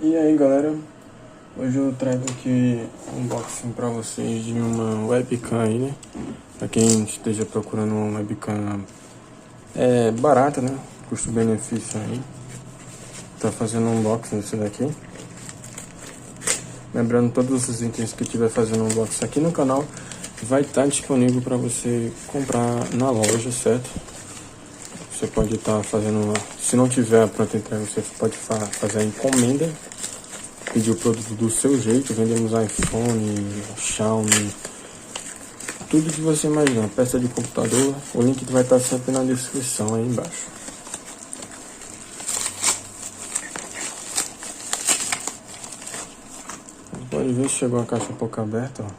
E aí galera, hoje eu trago aqui um unboxing pra vocês de uma webcam aí, né? Pra quem esteja procurando uma webcam barata, né? Custo-benefício aí. Tá fazendo um unboxing desse daqui. Lembrando, todos os itens que tiver fazendo um unboxing aqui no canal vai estar disponível para você comprar na loja, certo? Você pode estar fazendo uma... Se não tiver a pronta entrega, você pode fazer a encomenda, pedir o produto do seu jeito. Vendemos iPhone, Xiaomi, tudo que você imaginar, peça de computador. O link vai estar sempre na descrição aí embaixo. Pode ver, chegou a caixa um pouco aberta, ó.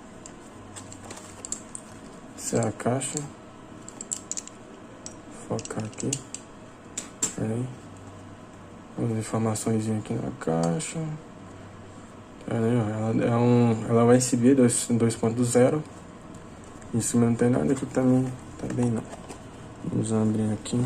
Essa é a caixa. Vou focar aqui. Pera aí. Umas informações aqui na caixa. Pera aí, ó. Ela é USB 2.0. Em cima não tem nada, aqui também tá bem não. Vamos abrir aqui.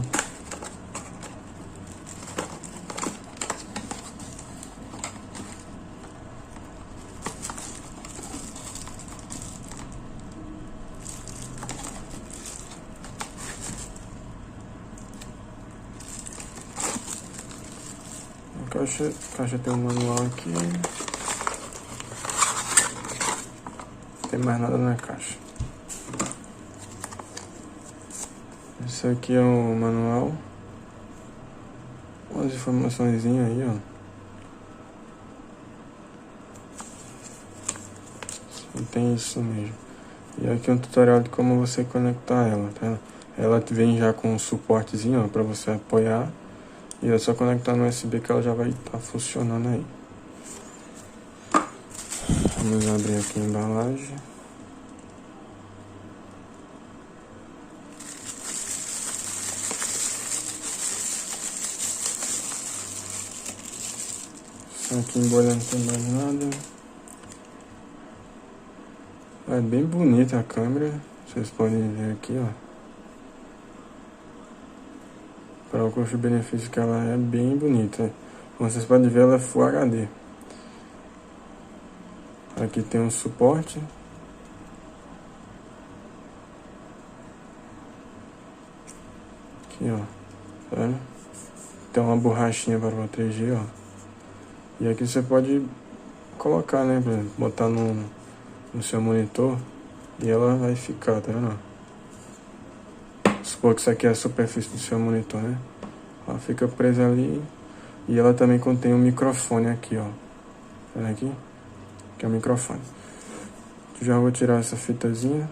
A caixa tem um manual aqui. Não tem mais nada na caixa. Esse aqui é o manual. Umas informações aí, ó. Só tem isso mesmo. E aqui é um tutorial de como você conectar ela, tá? Ela vem já com um suportezinho, ó, pra você apoiar. E é só conectar no USB que ela já vai estar funcionando aí. Vamos abrir aqui a embalagem. Só aqui em bolha não tem mais nada. É bem bonita a câmera. Vocês podem ver aqui, ó. Para o custo-benefício que ela é bem bonita. Como vocês podem ver, ela é Full HD. Aqui tem um suporte. Aqui, ó. Tá vendo? Tem uma borrachinha para proteger, ó. E aqui você pode colocar, né? Pra botar no seu monitor. E ela vai ficar, tá vendo? Supor que isso aqui é a superfície do seu monitor, né? Ela fica presa ali. E ela também contém um microfone aqui, ó. Tá vendo aqui? Que é o microfone. Já vou tirar essa fitazinha.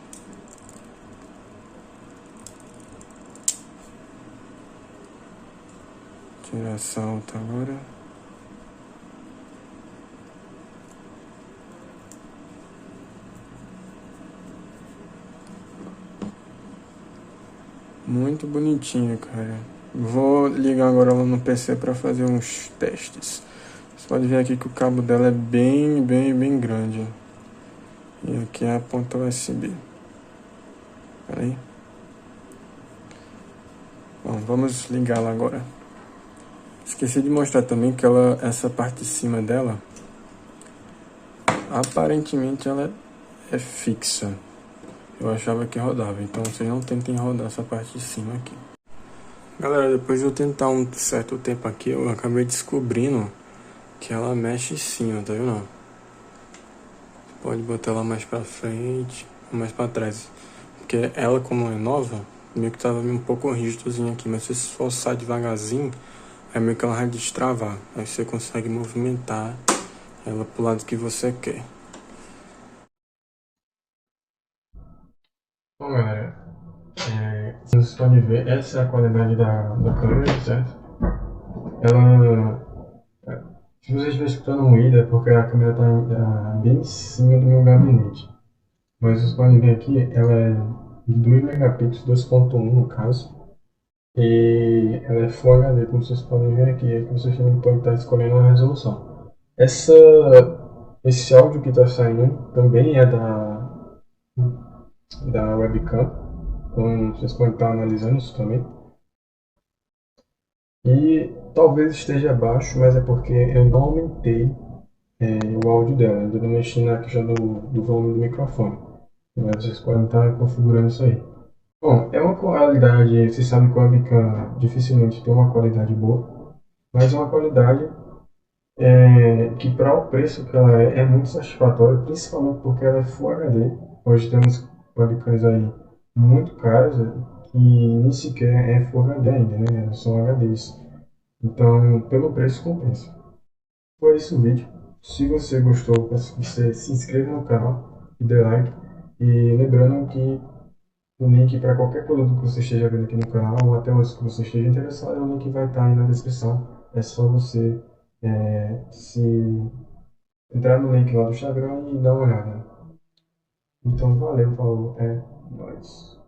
Tirar essa alta agora. Muito bonitinha, cara. Vou ligar agora ela no PC para fazer uns testes. Você pode ver aqui que o cabo dela é bem grande. E aqui é a ponta USB. Pera aí. Bom, vamos ligá-la agora. Esqueci de mostrar também que essa parte de cima dela, aparentemente ela é fixa. Eu achava que rodava, então vocês não tentem rodar essa parte de cima aqui. Galera, depois de eu tentar um certo tempo aqui, eu acabei descobrindo que ela mexe sim, ó, tá vendo? Pode botar ela mais pra frente ou mais pra trás. Porque ela, como é nova, meio que tava um pouco rígidozinha aqui, mas se você esforçar devagarzinho, é meio que ela vai destravar. Aí você consegue movimentar ela pro lado que você quer. Bom, galera, vocês podem ver, essa é a qualidade da câmera, certo? Ela, se você estiver escutando ruído, é porque a câmera está bem em cima do meu gabinete. Mas vocês podem ver aqui, ela é de 2 megapixels, 2.1 no caso. E ela é Full HD, como vocês podem ver aqui. Aqui vocês também podem estar escolhendo a resolução. Esse áudio que está saindo também é da webcam. Então vocês podem estar analisando isso também. E talvez esteja baixo, mas é porque eu não aumentei o áudio dela, ainda não mexi na questão do volume do microfone. Mas vocês podem estar configurando isso aí. Bom, é uma qualidade, você sabe que o webcam dificilmente tem uma qualidade boa, mas é uma qualidade que para o preço que ela é muito satisfatória, principalmente porque ela é Full HD. Hoje temos webcams aí muito caras que nem sequer é Full HD ainda, né? Elas são HDs. Então, pelo preço compensa. Foi esse o vídeo. Se você gostou, peço que você se inscreva no canal e dê like. E lembrando que o link para qualquer produto que você esteja vendo aqui no canal, ou até os que você esteja interessado, o link vai estar aí na descrição. É só você se entrar no link lá do Instagram e dar uma olhada. Então, valeu, falou, é nóis.